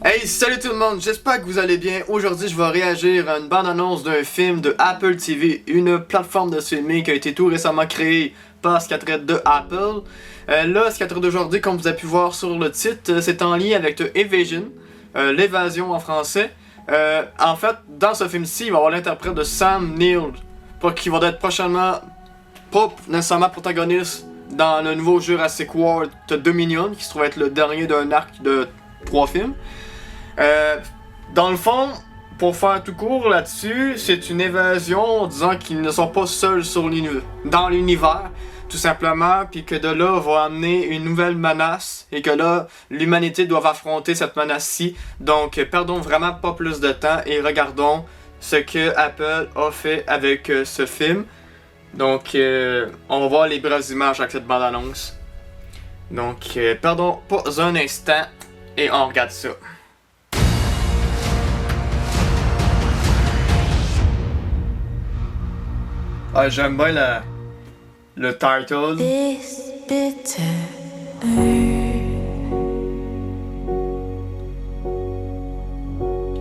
Hey, salut tout le monde, j'espère que vous allez bien. Aujourd'hui, je vais réagir à une bande-annonce d'un film de Apple TV, une plateforme de streaming qui a été tout récemment créée par ce qui a trait de Apple. Là, ce qui a trait d'aujourd'hui, comme vous avez pu voir sur le titre, c'est en lien avec The Evasion, l'évasion en français. En fait, dans ce film-ci, il va y avoir l'interprète de Sam Neill, qui va être prochainement, pas nécessairement protagoniste dans le nouveau Jurassic World Dominion, qui se trouve être le dernier d'un arc de 3 films. Dans le fond, pour faire tout court là-dessus, c'est une évasion en disant qu'ils ne sont pas seuls dans l'univers, tout simplement, puis que de là va amener une nouvelle menace et que là, l'humanité doit affronter cette menace-ci. Donc, perdons vraiment pas plus de temps et regardons ce que Apple a fait avec ce film. Donc, on va voir les brèves images avec cette bande-annonce. Donc, perdons pas un instant et on regarde ça. Ah, j'aime bien le title. This bitter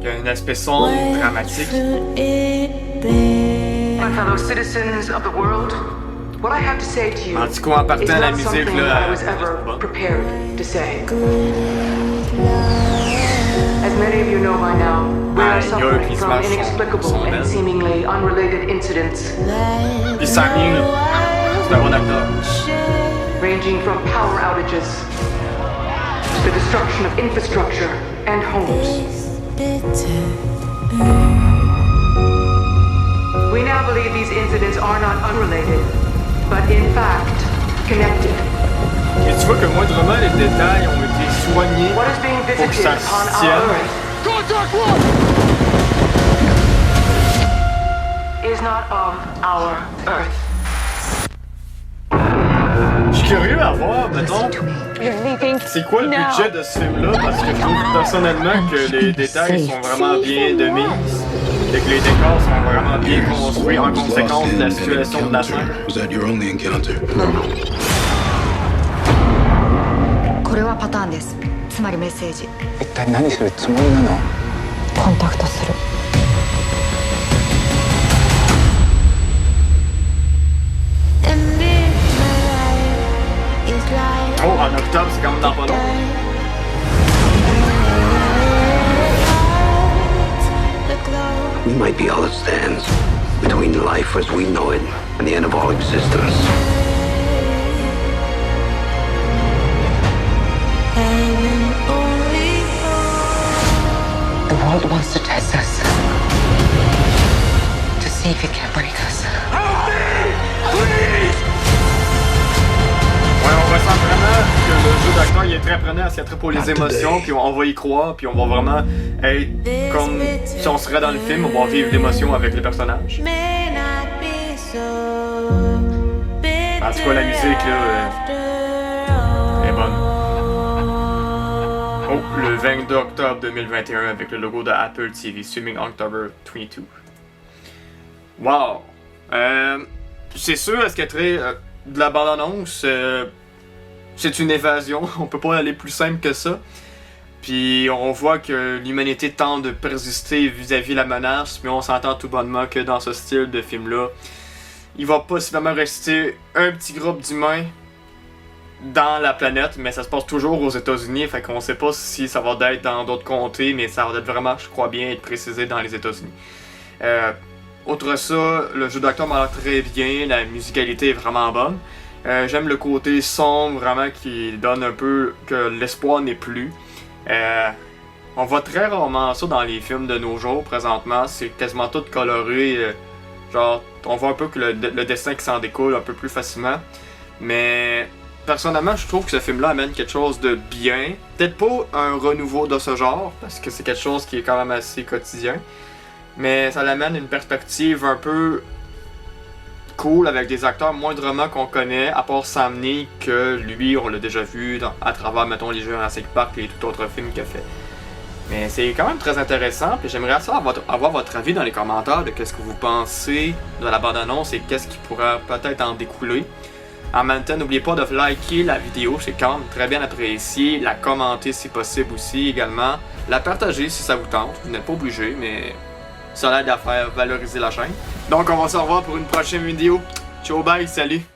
Il y a un aspect sombre, dramatique. My fellow citizens of the world, what I have to say to you En tout cas, en is partant la not musique, something là, I was ever bon. prepared to say. As many of you know by now, we are suffering from inexplicable and seemingly unrelated incidents, Puis Sam Neill, c'est un bon acteur. ranging from power outages to the destruction of infrastructure and homes. We now believe these incidents are not unrelated, but in fact connected. Et tu vois que moindrement les détails ont été soignés What is being pour que visited ça upon se our tienne. Earth is not of our Earth. Je suis curieux à voir, mettons, c'est quoi le budget de ce film-là, parce que je trouve personnellement que les détails sont vraiment bien de mise et que les décors sont vraiment bien construits en conséquence de la situation de la scène. Was that your only encounter? これはパターンです。つまりメッセージ。一体何するつもりなの？コンタクトする。Oh, en octobre, c'est comme dans pas long. We might be all that stands between life as we know it and the end of all existence. The world wants to test us. To see if it can break us. Ouais, on ressent vraiment que le jeu d'acteur il est très prenant, c'est très pour les émotions, puis on va y croire, puis on va vraiment être comme si on serait dans le film, on va vivre l'émotion avec les personnages. En tout cas, la musique là est bonne. Oh, le 22 octobre 2021 avec le logo de Apple TV, Streaming October 22. Wow! C'est sûr, est-ce qu'elle très de la bande-annonce, c'est une évasion, on peut pas aller plus simple que ça. Puis on voit que l'humanité tente de persister vis-à-vis la menace, mais on s'entend tout bonnement que dans ce style de film-là, il va possiblement rester un petit groupe d'humains dans la planète, mais ça se passe toujours aux États-Unis, fait qu'on sait pas si ça va être dans d'autres comtés, mais ça va être vraiment, je crois bien, être précisé dans les États-Unis. Outre ça, le jeu d'acteur m'a l'air très bien, la musicalité est vraiment bonne. J'aime le côté sombre, vraiment, qui donne un peu que l'espoir n'est plus. On voit très rarement ça dans les films de nos jours, présentement. C'est quasiment tout coloré. Genre, on voit un peu que le dessin qui s'en découle un peu plus facilement. Mais, personnellement, je trouve que ce film-là amène quelque chose de bien. Peut-être pas un renouveau de ce genre, parce que c'est quelque chose qui est quand même assez quotidien. Mais ça l'amène une perspective un peu cool avec des acteurs moindrement qu'on connaît, à part Sam Neill, que lui, on l'a déjà vu à travers, mettons, les Jurassic Park et tout autre film qu'il a fait. Mais c'est quand même très intéressant, puis j'aimerais avoir votre avis dans les commentaires de qu'est-ce que vous pensez de la bande-annonce et qu'est-ce qui pourrait peut-être en découler. En même temps, n'oubliez pas de liker la vidéo, c'est quand même très bien apprécié. La commenter si possible aussi également. La partager si ça vous tente. Vous n'êtes pas obligé, mais ça aide à faire valoriser la chaîne. Donc on va se revoir pour une prochaine vidéo. Ciao, bye, salut!